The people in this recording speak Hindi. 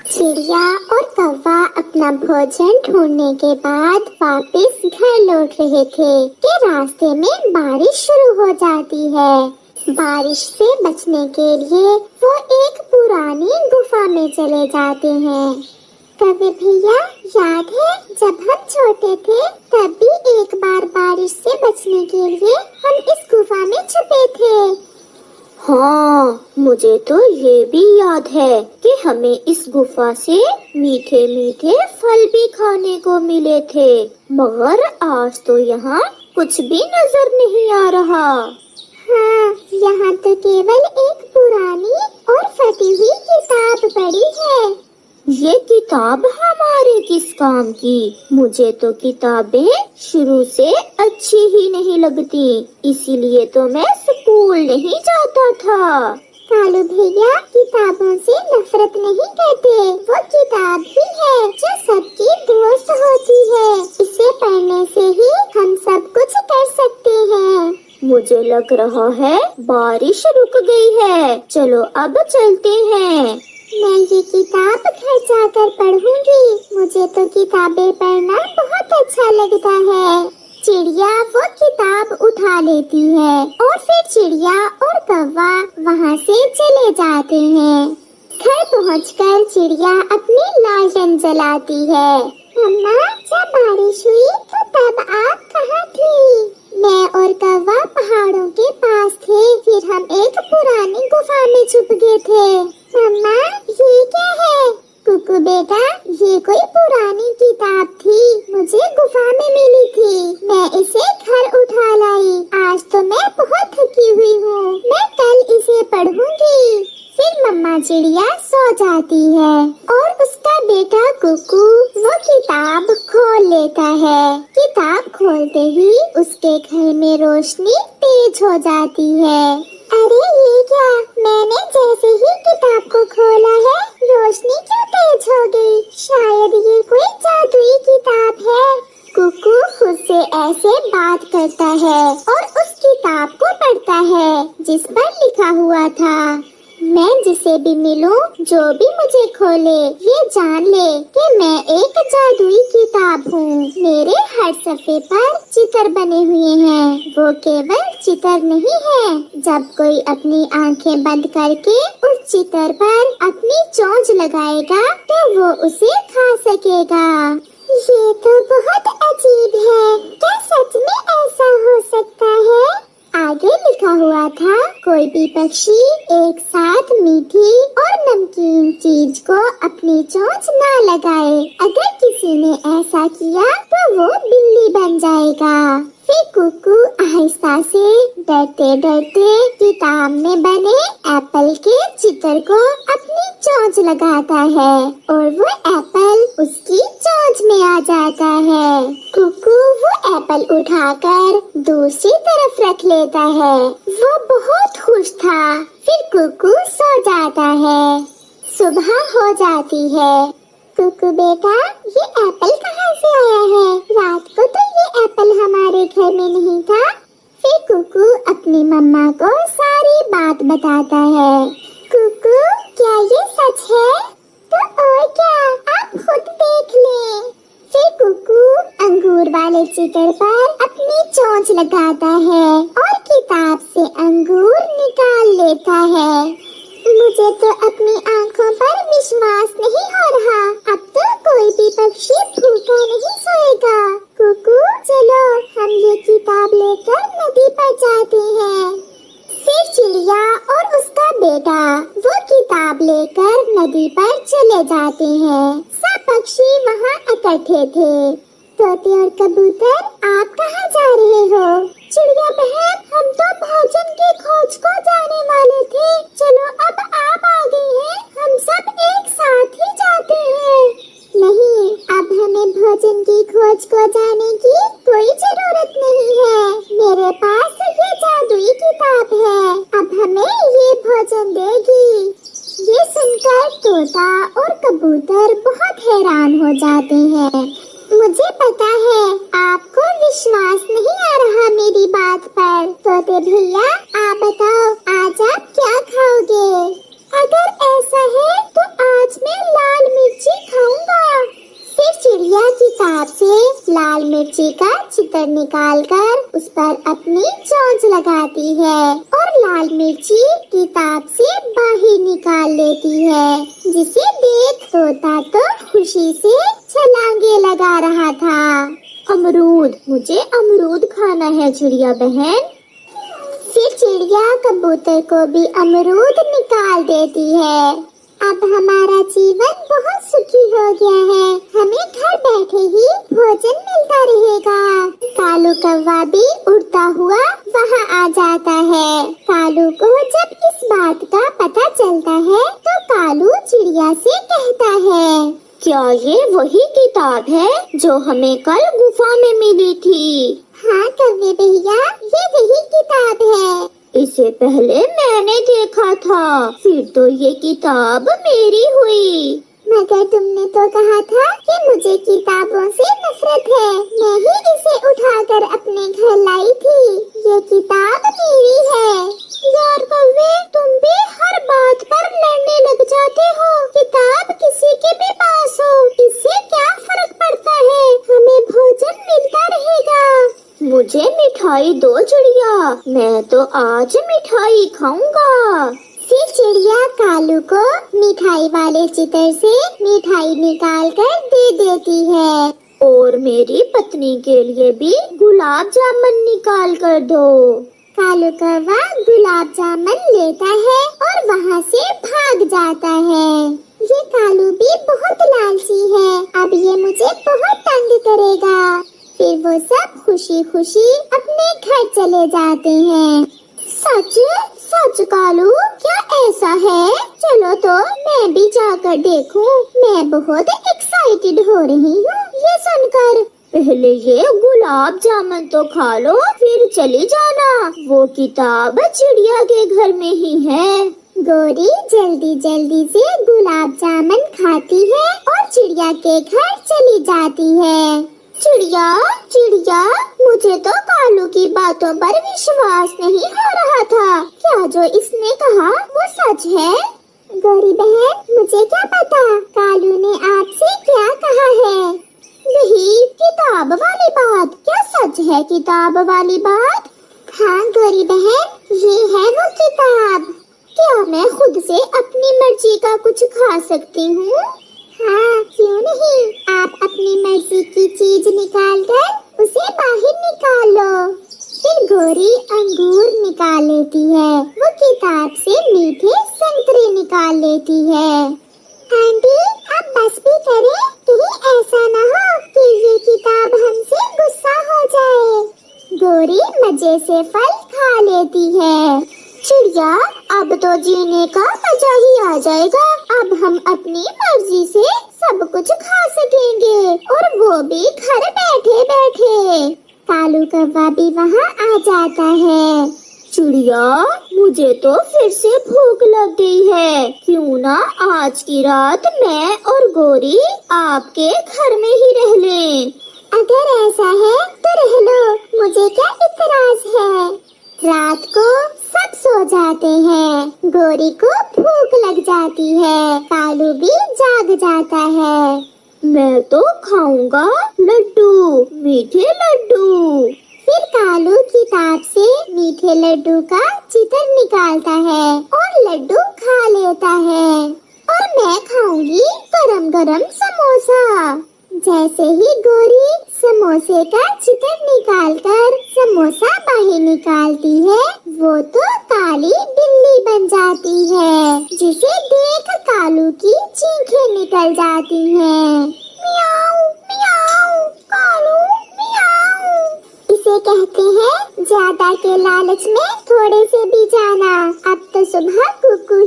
चिड़िया और कौवा अपना भोजन ढूंढने के बाद वापस घर लौट रहे थे कि रास्ते में बारिश शुरू हो जाती है। बारिश से बचने के लिए वो एक पुरानी गुफा में चले जाते हैं। कभी भैया याद है जब हम छोटे थे तब भी एक बार बारिश से बचने के लिए हम इस गुफा में छुपे थे। हाँ, मुझे तो ये भी याद है कि हमें इस गुफा से मीठे मीठे फल भी खाने को मिले थे, मगर आज तो यहाँ कुछ भी नजर नहीं आ रहा। हाँ, यहाँ तो केवल एक पुरानी और फटी हुई किताब पड़ी है। ये किताब हमारे किस काम की? मुझे तो किताबें शुरू से अच्छी ही नहीं लगती, इसीलिए तो मैं स्कूल नहीं जाता था। कालू भैया किताबों से नफरत नहीं करते, वो किताब ही है जो सबकी दोस्त होती है। इसे पढ़ने से ही हम सब कुछ कर सकते हैं। मुझे लग रहा है बारिश रुक गई है, चलो अब चलते हैं। मैं ये किताब घर जाकर पढ़ूंगी, मुझे तो किताबें पढ़ना बहुत अच्छा लगता है। चिड़िया वो किताब उठा लेती है और फिर चिड़िया और कौवा वहाँ से चले जाते हैं। घर पहुँचकर चिड़िया अपनी लालटेन जलाती है। मम्मा, जब बारिश हुई तो तब आप कहाँ थी? मैं और कौवा पहाड़ों के पास थे, फिर हम एक पुरानी गुफा में छुप गए थे। मम्मा, ये क्या है? कुकू बेटा, ये कोई पुरानी किताब थी, मुझे गुफा में मिली थी, मैं इसे घर उठा लाई। आज तो मैं बहुत थकी हुई हूँ, मैं कल इसे पढ़ूंगी। फिर मम्मा चिड़िया सो जाती है और उसका बेटा कुकू वो किताब खोल लेता है। किताब खोलते ही उसके घर में रोशनी तेज हो जाती है। अरे ये क्या, मैंने जैसे ही किताब को खोला है रोशनी क्यों तेज हो गई? शायद ये कोई जादुई किताब है। कुकू खुद से ऐसे बात करता है और उस किताब को पढ़ता है जिस पर लिखा हुआ था, मैं जिसे भी मिलूं, जो भी मुझे खोले, ये जान ले कि मैं एक जादुई किताब हूँ। मेरे हर सफ़े पर चित्र बने हुए हैं। वो केवल चित्र नहीं है, जब कोई अपनी आंखें बंद करके उस चित्र पर अपनी चोंच लगाएगा तो वो उसे खा सकेगा। ये तो बहुत अजीब है, क्या सच में ऐसा हो सकता है? आगे लिखा हुआ था, कोई भी पक्षी एक साथ मीठी और नमकीन चीज को अपनी चोंच ना लगाए। अगर किसी ने ऐसा किया तो वो बिल्ली बन जाएगा। फिर कुकू आहिस्ता से डरते डरते किताब में बने एप्पल के चित्र को अपनी चोंच लगाता है और वो एप्पल उसकी चोंच में आ जाता है। कुकू वो एप्पल उठाकर दूसरी तरफ रख लेता है। वो बहुत खुश था। फिर कुकू सो जाता है। सुबह हो जाती है। कुकू बेटा, ये एप्पल कहाँ से आया है? रात को तो ये एप्पल हमारे घर में नहीं था। फिर कुकू अपनी मम्मा को सारी बात बताता है। कुकू, क्या ये सच है? तो और क्या, आप खुद देख लें। फिर कुकू अंगूर वाले चित्र पर अपनी चोंच लगाता है और किताब से अंगूर निकाल लेता है। मुझे तो अपनी आँखों पर विश्वास नहीं हो रहा। अब तो कोई भी पक्षी भूखा नहीं सोएगा। कुकू, चलो हम ये किताब लेकर नदी पर जाते हैं। फिर चिड़िया और उसका बेटा वो किताब लेकर नदी पर चले जाते हैं। सब पक्षी वहाँ इकट्ठे थे। तोते और कबूतर, आप कहाँ जा रहे हो? चिड़िया बहन, हम तो भोजन की खोज को जाने वाले थे। चलो अब आप आ गई हैं, हम सब एक साथ ही जाते हैं। नहीं, अब हमें भोजन की खोज को जाने की कोई जरूरत नहीं है। मेरे पास ये जादुई किताब है, अब हमें ये भोजन देगी। ये सुनकर तोता और कबूतर बहुत हैरान हो जाते हैं। मुझे पता है आपको विश्वास नहीं आ रहा मेरी बात पर। तोते भैया, आप बताओ आज आप क्या खाओगे? अगर ऐसा है तो आज मैं लाल का चित्र निकालकर उस पर अपनी चोंच लगाती है और लाल मिर्ची किताब से बाहर निकाल लेती है, जिसे देख तोता तो खुशी से छलांगे लगा रहा था। अमरूद, मुझे अमरूद खाना है चिड़िया बहन। फिर चिड़िया कबूतर को भी अमरूद निकाल देती है। अब हमारा जीवन बहुत सुखी हो गया है, हमें घर बैठे ही भोजन मिलता रहेगा। कालू कौवा भी उड़ता हुआ वहाँ आ जाता है। कालू को जब इस बात का पता चलता है तो कालू चिड़िया से कहता है, क्या ये वही किताब है जो हमें कल गुफा में मिली थी? हाँ कौवे भैया, ये वही किताब है। इसे पहले मैंने देखा था, फिर तो ये किताब मेरी हुई। मगर तुमने तो कहा था कि मुझे किताबों से नफरत है, मैं ही इसे उठाकर अपने घर लाई थी। ये किताब मेरी है। यार कौवे, तुम भी हर बात पर लड़ने लग जाते हो। किताब किसी के भी पास हो, इससे क्या फर्क पड़ता है, हमें भोजन मिलता रहेगा। मुझे मिठाई दो चिड़िया, मैं तो आज मिठाई खाऊंगा। फिर चिड़िया कालू को मिठाई वाले चित्र से मिठाई निकालकर दे देती है। और मेरी पत्नी के लिए भी गुलाब जामुन निकाल कर दो। कालू कौवा गुलाब जामुन लेता है और वहाँ से भाग जाता है। ये कालू भी बहुत लालची है, अब ये मुझे बहुत तंग करेगा। फिर वो सब खुशी खुशी अपने घर चले जाते हैं। सच सच कालू, क्या ऐसा है? चलो तो मैं भी जाकर देखूं। मैं बहुत एक्साइटेड हो रही हूँ ये सुनकर। पहले ये गुलाब जामुन तो खा लो, फिर चली जाना। वो किताब चिड़िया के घर में ही है। गोरी जल्दी जल्दी से गुलाब जामुन खाती है और चिड़िया के घर चली जाती है। चिड़िया चिड़िया, मुझे तो कालू की बातों पर विश्वास नहीं हो रहा था। क्या जो इसने कहा वो सच है? गोरी बहन, मुझे क्या पता कालू ने आपसे क्या कहा है। वही किताब वाली बात, क्या सच है किताब वाली बात? हाँ गोरी बहन, ये है वो किताब। क्या मैं खुद से अपनी मर्जी का कुछ खा सकती हूँ? हाँ क्यों नहीं, आप अपनी मर्जी की चीज निकाल कर उसे बाहर निकाल लो। फिर गोरी अंगूर निकाल लेती है, वो किताब से मीठे संतरे निकाल लेती है। आंटी आप बस भी करें, कहीं ऐसा न हो कि ये किताब हमसे गुस्सा हो जाए। गोरी मजे से फल खा लेती है। चिड़िया, अब तो जीने का मजा ही आ जाएगा। अब हम अपनी मर्जी से सब कुछ खा सकेंगे, और वो भी घर बैठे बैठे। कालू कौवा भी वहाँ आ जाता है। चिड़िया, मुझे तो फिर से भूख लग गई है। क्यों ना आज की रात मैं और गोरी आपके घर में ही रह लें। अगर ऐसा है तो रह लो, मुझे क्या इतराज है। रात को सब सो जाते हैं, गोरी को भूख लग जाती है, कालू भी जाग जाता है। मैं तो खाऊंगा लड्डू, मीठे लड्डू। फिर कालू किताब से मीठे लड्डू का चित्र निकालता है और लड्डू खा लेता है। और मैं खाऊंगी गरम गरम समोसा। जैसे ही गोरी समोसे का चित्र निकालकर समोसा बाहर निकालती है, वो तो काली बिल्ली बन जाती है, जिसे देख कालू की चीखें निकल जाती हैं। मियाऊ मियाऊ, कालू मियाऊ। इसे कहते हैं ज्यादा के लालच में थोड़े से भी जाना। अब तो सुबह कुकू